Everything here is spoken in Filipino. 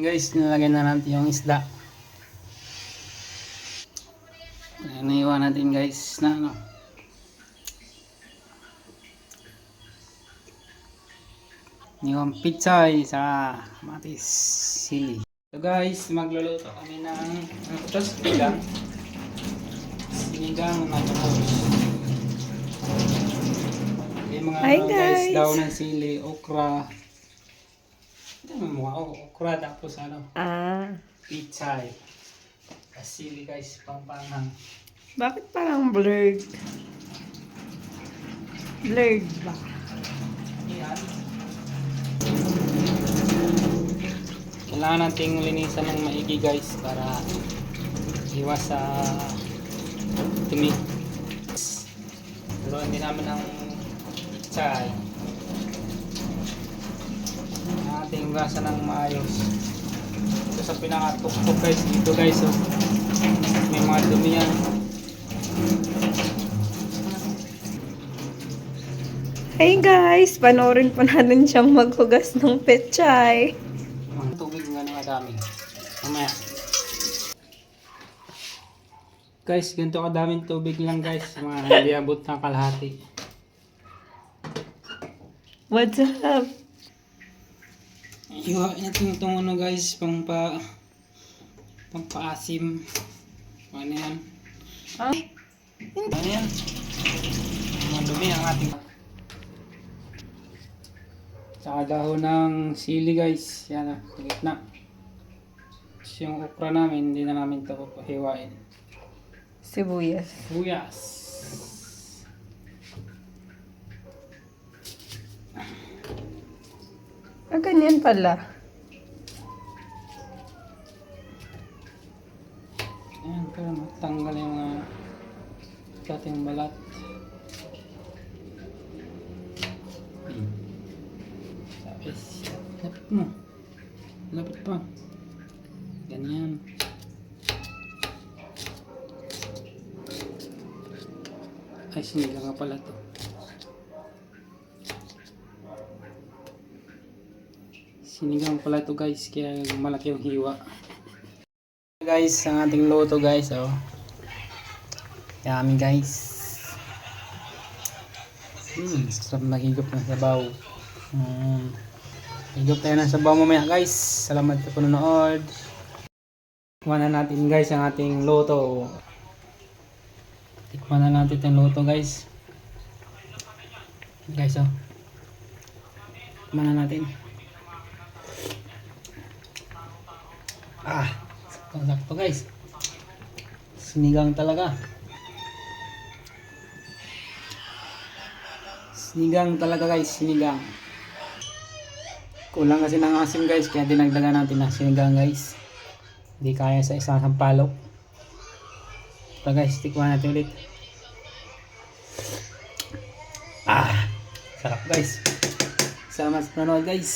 Guys, nilagyan na natin yung isda. Naiwan natin guys na ano. Yung pichay sa kamatis sili. So guys, magluluto kami ng sinigang na matanos. Yung mga Hi ano, guys, guys! daw ng sili, okra. Ito yung mga okra tapos ano, pichay. Sili guys, pangpanghang. Bakit parang blurred? Blurred ba? Yan. Kailangan nating linisan ng maigi guys para iwas sa dumi. Pero hindi naman ang pichay. Ating hugasan ng maayos. Ito sa pinakatuktok guys, dito guys oh. May mga dumi yan. Hey guys! Panoorin po natin siyang maghugas ng pechay. Ang tubig nga naman dami. Mamaya. Guys, ganito kadaming tubig lang guys. Mga hindi abot ng kalahati. What's up? Iwain natin itong ano guys, pangpaasim. Ano yan? Ay! Ano yan? Madumi ang ating. Saka dahon ng sili guys. Yan na, sa gitna. Tapos yung okra namin, hindi na namin ito hiwain. Sibuyas. Buyas. Ganyan pala. Ayan, para matanggal yung dating balat. Tapos, lapit mo. Lapit pa. Ganyan. Ay, sinigang nga pala to. Sinigang pala to guys, kaya malaki yung hiwa. Guys, ang ating luto guys, oh. Yummy guys. Sarap nagigop ng sabaw. Higop tayo ng sabaw mamaya guys. Salamat sa panonood. Tikman na natin guys ang ating luto. Tikman na natin itong luto guys. Guys, oh. Tikman na natin. Sakto guys. Sinigang talaga. Sinigang talaga guys, sinigang. Kulang kasi ng asim guys, kaya dinagdagan natin ng sinigang guys. Hindi kaya sa isang sampalok. Ito guys, tikman natin ulit. Sarap guys. Salamat sa panonood guys.